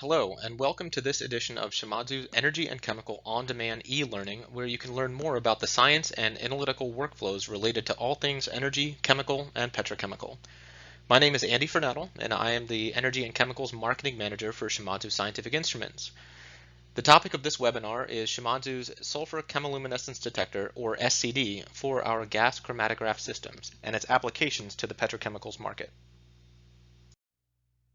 Hello, and welcome to this edition of Shimadzu's Energy and Chemical On-Demand e-learning, where you can learn more about the science and analytical workflows related to all things energy, chemical, and petrochemical. My name is Andy Fernattel, and I am the Energy and Chemicals Marketing Manager for Shimadzu Scientific Instruments. The topic of this webinar is Shimadzu's Sulfur Chemiluminescence Detector, or SCD, for our gas chromatograph systems, and its applications to the petrochemicals market.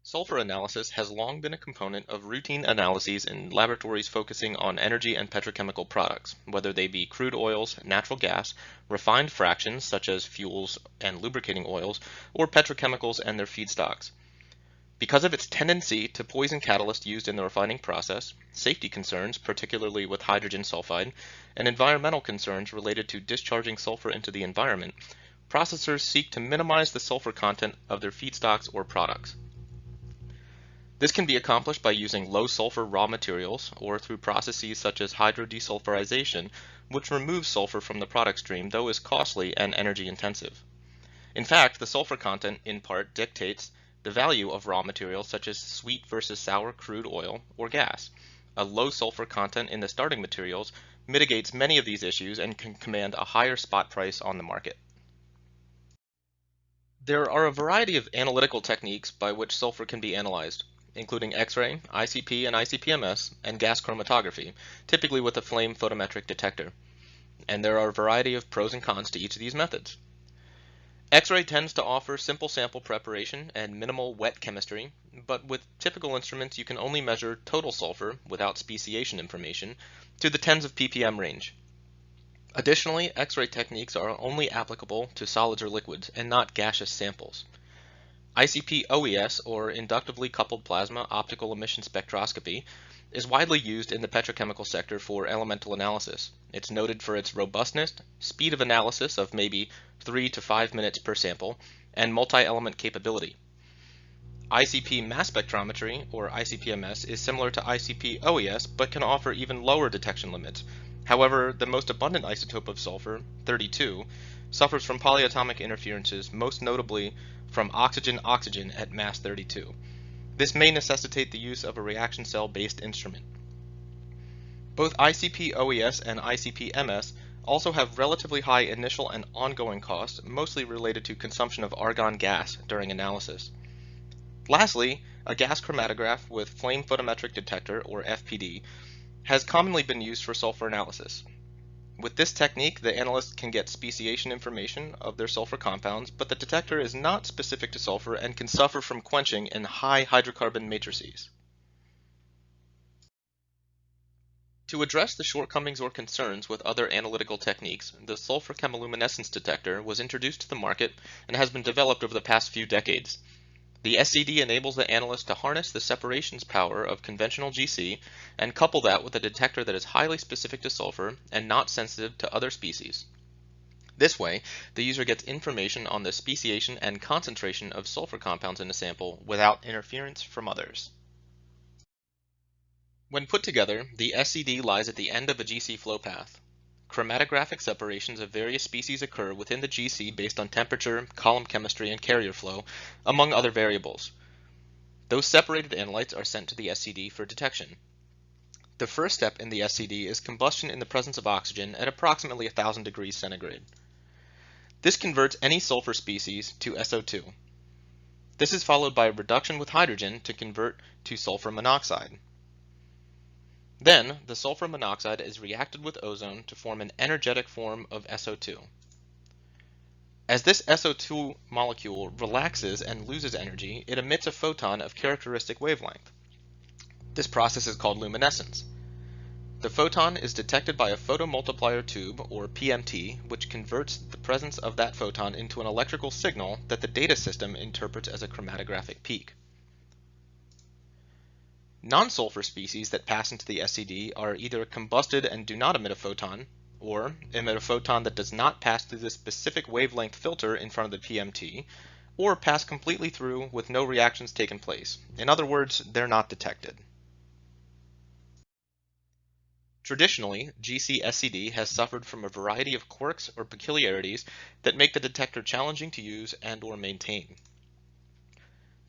Sulfur analysis has long been a component of routine analyses in laboratories focusing on energy and petrochemical products, whether they be crude oils, natural gas, refined fractions such as fuels and lubricating oils, or petrochemicals and their feedstocks. Because of its tendency to poison catalysts used in the refining process, safety concerns, particularly with hydrogen sulfide, and environmental concerns related to discharging sulfur into the environment, processors seek to minimize the sulfur content of their feedstocks or products. This can be accomplished by using low sulfur raw materials or through processes such as hydrodesulfurization, which removes sulfur from the product stream, though is costly and energy intensive. In fact, the sulfur content in part dictates the value of raw materials such as sweet versus sour crude oil or gas. A low sulfur content in the starting materials mitigates many of these issues and can command a higher spot price on the market. There are a variety of analytical techniques by which sulfur can be analyzed, including X-ray, ICP and ICP-MS, and gas chromatography, typically with a flame photometric detector. And there are a variety of pros and cons to each of these methods. X-ray tends to offer simple sample preparation and minimal wet chemistry, but with typical instruments you can only measure total sulfur, without speciation information, to the tens of ppm range. Additionally, X-ray techniques are only applicable to solids or liquids, and not gaseous samples. ICP-OES, or inductively coupled plasma optical emission spectroscopy, is widely used in the petrochemical sector for elemental analysis. It's noted for its robustness, speed of analysis of maybe 3 to 5 minutes per sample, and multi-element capability. ICP mass spectrometry, or ICP-MS, is similar to ICP-OES but can offer even lower detection limits. However, the most abundant isotope of sulfur, 32, suffers from polyatomic interferences, most notably from oxygen-oxygen at mass 32. This may necessitate the use of a reaction cell-based instrument. Both ICP-OES and ICP-MS also have relatively high initial and ongoing costs, mostly related to consumption of argon gas during analysis. Lastly, a gas chromatograph with flame photometric detector, or FPD, has commonly been used for sulfur analysis. With this technique, the analyst can get speciation information of their sulfur compounds, but the detector is not specific to sulfur and can suffer from quenching in high hydrocarbon matrices. To address the shortcomings or concerns with other analytical techniques, the sulfur chemiluminescence detector was introduced to the market and has been developed over the past few decades. The SCD enables the analyst to harness the separations power of conventional GC and couple that with a detector that is highly specific to sulfur and not sensitive to other species. This way, the user gets information on the speciation and concentration of sulfur compounds in a sample without interference from others. When put together, the SCD lies at the end of a GC flow path. Chromatographic separations of various species occur within the GC based on temperature, column chemistry, and carrier flow, among other variables. Those separated analytes are sent to the SCD for detection. The first step in the SCD is combustion in the presence of oxygen at approximately 1000 degrees centigrade. This converts any sulfur species to SO2. This is followed by reduction with hydrogen to convert to sulfur monoxide. Then, the sulfur monoxide is reacted with ozone to form an energetic form of SO2. As this SO2 molecule relaxes and loses energy, it emits a photon of characteristic wavelength. This process is called luminescence. The photon is detected by a photomultiplier tube, or PMT, which converts the presence of that photon into an electrical signal that the data system interprets as a chromatographic peak. Non-sulfur species that pass into the SCD are either combusted and do not emit a photon, or emit a photon that does not pass through the specific wavelength filter in front of the PMT, or pass completely through with no reactions taking place. In other words, they're not detected. Traditionally, GC SCD has suffered from a variety of quirks or peculiarities that make the detector challenging to use and/or maintain.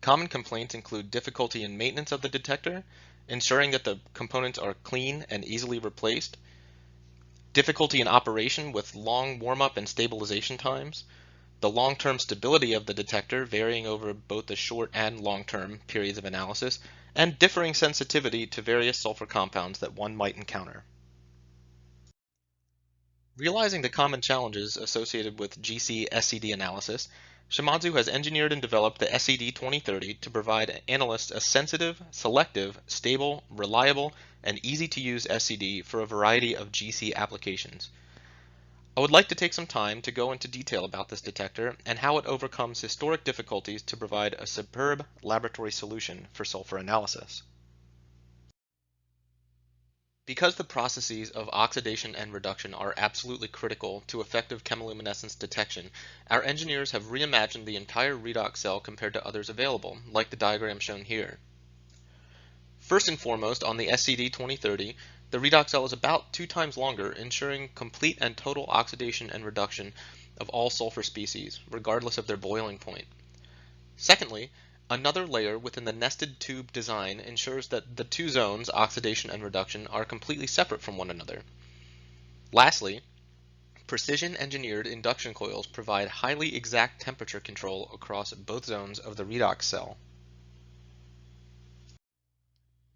Common complaints include difficulty in maintenance of the detector, ensuring that the components are clean and easily replaced, difficulty in operation with long warm-up and stabilization times, the long-term stability of the detector varying over both the short and long-term periods of analysis, and differing sensitivity to various sulfur compounds that one might encounter. Realizing the common challenges associated with GC SCD analysis, Shimadzu has engineered and developed the SCD-2030 to provide analysts a sensitive, selective, stable, reliable, and easy-to-use SCD for a variety of GC applications. I would like to take some time to go into detail about this detector and how it overcomes historic difficulties to provide a superb laboratory solution for sulfur analysis. Because the processes of oxidation and reduction are absolutely critical to effective chemiluminescence detection, our engineers have reimagined the entire redox cell compared to others available, like the diagram shown here. First and foremost, on the SCD-2030, the redox cell is about 2 times longer, ensuring complete and total oxidation and reduction of all sulfur species, regardless of their boiling point. Secondly, another layer within the nested tube design ensures that the two zones, oxidation and reduction, are completely separate from one another. Lastly, precision engineered induction coils provide highly exact temperature control across both zones of the redox cell.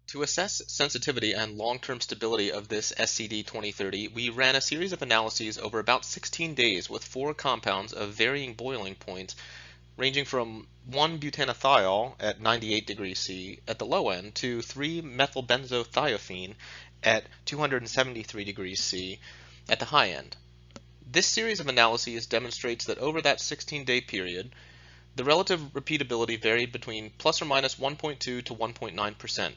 To assess sensitivity and long-term stability of this SCD-2030, we ran a series of analyses over about 16 days with 4 compounds of varying boiling points ranging from 1-butanethiol at 98 degrees C at the low end to 3-methylbenzothiophene at 273 degrees C at the high end. This series of analyses demonstrates that over that 16-day period, the relative repeatability varied between plus or minus 1.2 to 1.9%.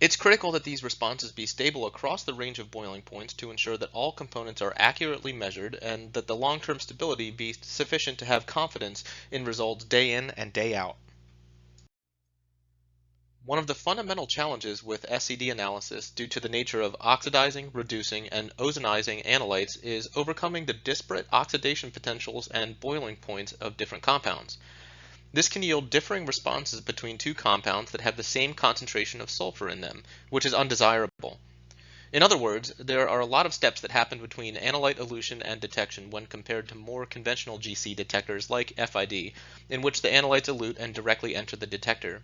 It's critical that these responses be stable across the range of boiling points to ensure that all components are accurately measured and that the long-term stability be sufficient to have confidence in results day in and day out. One of the fundamental challenges with SCD analysis due to the nature of oxidizing, reducing, and ozonizing analytes is overcoming the disparate oxidation potentials and boiling points of different compounds. This can yield differing responses between two compounds that have the same concentration of sulfur in them, which is undesirable. In other words, there are a lot of steps that happen between analyte elution and detection when compared to more conventional GC detectors like FID, in which the analytes elute and directly enter the detector.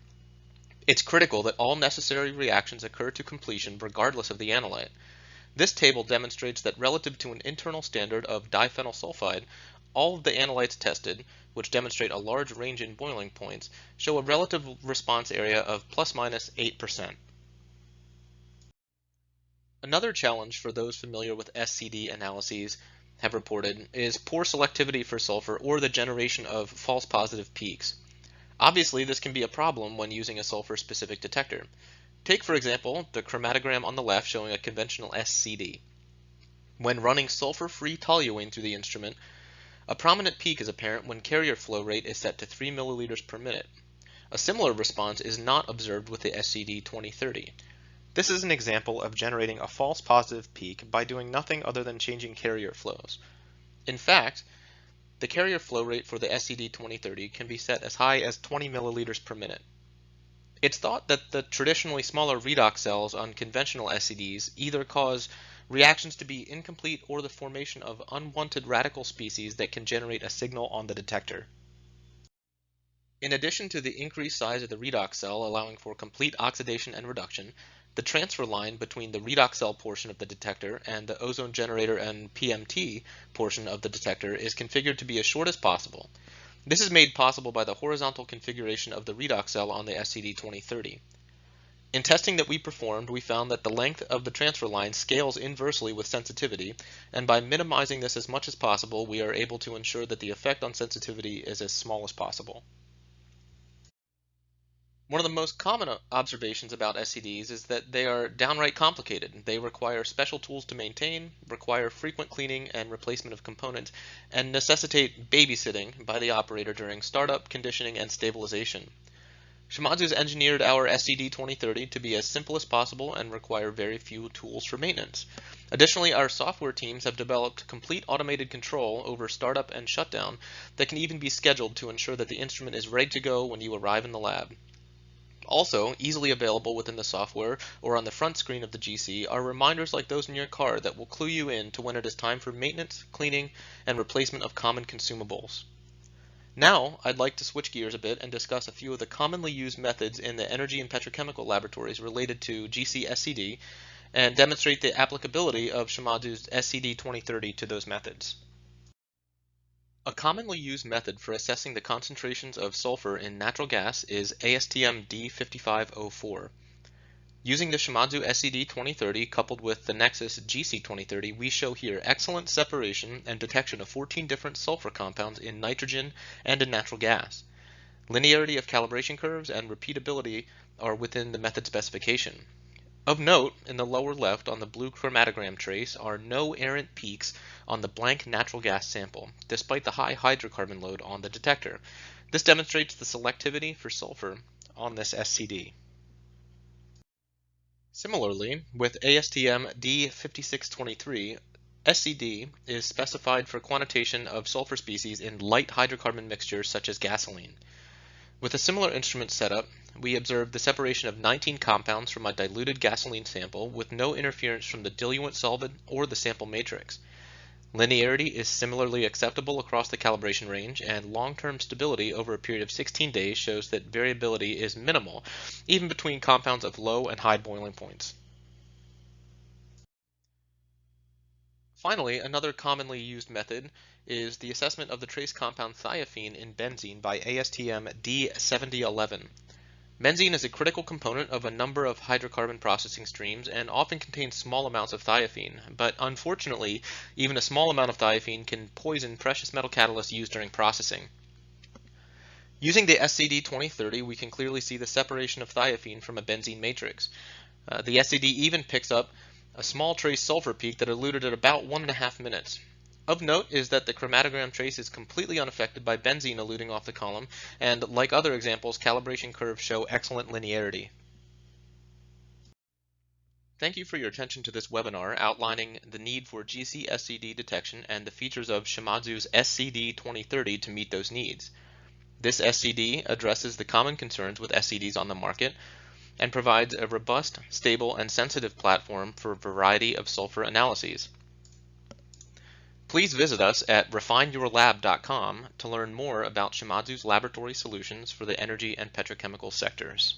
It's critical that all necessary reactions occur to completion regardless of the analyte. This table demonstrates that relative to an internal standard of diphenyl sulfide, all of the analytes tested, which demonstrate a large range in boiling points, show a relative response area of plus minus 8%. Another challenge for those familiar with SCD analyses have reported is poor selectivity for sulfur or the generation of false positive peaks. Obviously, this can be a problem when using a sulfur-specific detector. Take, for example, the chromatogram on the left showing a conventional SCD. When running sulfur-free toluene through the instrument, a prominent peak is apparent when carrier flow rate is set to 3 milliliters per minute. A similar response is not observed with the SCD-2030. This is an example of generating a false positive peak by doing nothing other than changing carrier flows. In fact, the carrier flow rate for the SCD-2030 can be set as high as 20 milliliters per minute. It's thought that the traditionally smaller redox cells on conventional SCDs either cause reactions to be incomplete or the formation of unwanted radical species that can generate a signal on the detector. In addition to the increased size of the redox cell allowing for complete oxidation and reduction, the transfer line between the redox cell portion of the detector and the ozone generator and PMT portion of the detector is configured to be as short as possible. This is made possible by the horizontal configuration of the redox cell on the SCD-2030. In testing that we performed, we found that the length of the transfer line scales inversely with sensitivity, and by minimizing this as much as possible, we are able to ensure that the effect on sensitivity is as small as possible. One of the most common observations about SCDs is that they are downright complicated. They require special tools to maintain, require frequent cleaning and replacement of components, and necessitate babysitting by the operator during startup, conditioning, and stabilization. Shimadzu's engineered our SCD-2030 to be as simple as possible and require very few tools for maintenance. Additionally, our software teams have developed complete automated control over startup and shutdown that can even be scheduled to ensure that the instrument is ready to go when you arrive in the lab. Also, easily available within the software or on the front screen of the GC are reminders like those in your car that will clue you in to when it is time for maintenance, cleaning, and replacement of common consumables. Now, I'd like to switch gears a bit and discuss a few of the commonly used methods in the energy and petrochemical laboratories related to GC SCD and demonstrate the applicability of Shimadzu's SCD-2030 to those methods. A commonly used method for assessing the concentrations of sulfur in natural gas is ASTM D5504. Using the Shimadzu SCD-2030 coupled with the Nexus GC-2030, we show here excellent separation and detection of 14 different sulfur compounds in nitrogen and in natural gas. Linearity of calibration curves and repeatability are within the method specification. Of note, in the lower left on the blue chromatogram trace are no errant peaks on the blank natural gas sample, despite the high hydrocarbon load on the detector. This demonstrates the selectivity for sulfur on this SCD. Similarly, with ASTM D5623, SCD is specified for quantitation of sulfur species in light hydrocarbon mixtures such as gasoline. With a similar instrument setup, we observed the separation of 19 compounds from a diluted gasoline sample with no interference from the diluent solvent or the sample matrix. Linearity is similarly acceptable across the calibration range, and long-term stability over a period of 16 days shows that variability is minimal, even between compounds of low and high boiling points. Finally, another commonly used method is the assessment of the trace compound thiophene in benzene by ASTM D7011. Benzene is a critical component of a number of hydrocarbon processing streams and often contains small amounts of thiophene, but unfortunately, even a small amount of thiophene can poison precious metal catalysts used during processing. Using the SCD-2030, we can clearly see the separation of thiophene from a benzene matrix. The SCD even picks up a small trace sulfur peak that eluted at about 1.5 minutes. Of note is that the chromatogram trace is completely unaffected by benzene eluting off the column, and like other examples, calibration curves show excellent linearity. Thank you for your attention to this webinar outlining the need for GC-SCD detection and the features of Shimadzu's SCD-2030 to meet those needs. This SCD addresses the common concerns with SCDs on the market and provides a robust, stable, and sensitive platform for a variety of sulfur analyses. Please visit us at refineyourlab.com to learn more about Shimadzu's laboratory solutions for the energy and petrochemical sectors.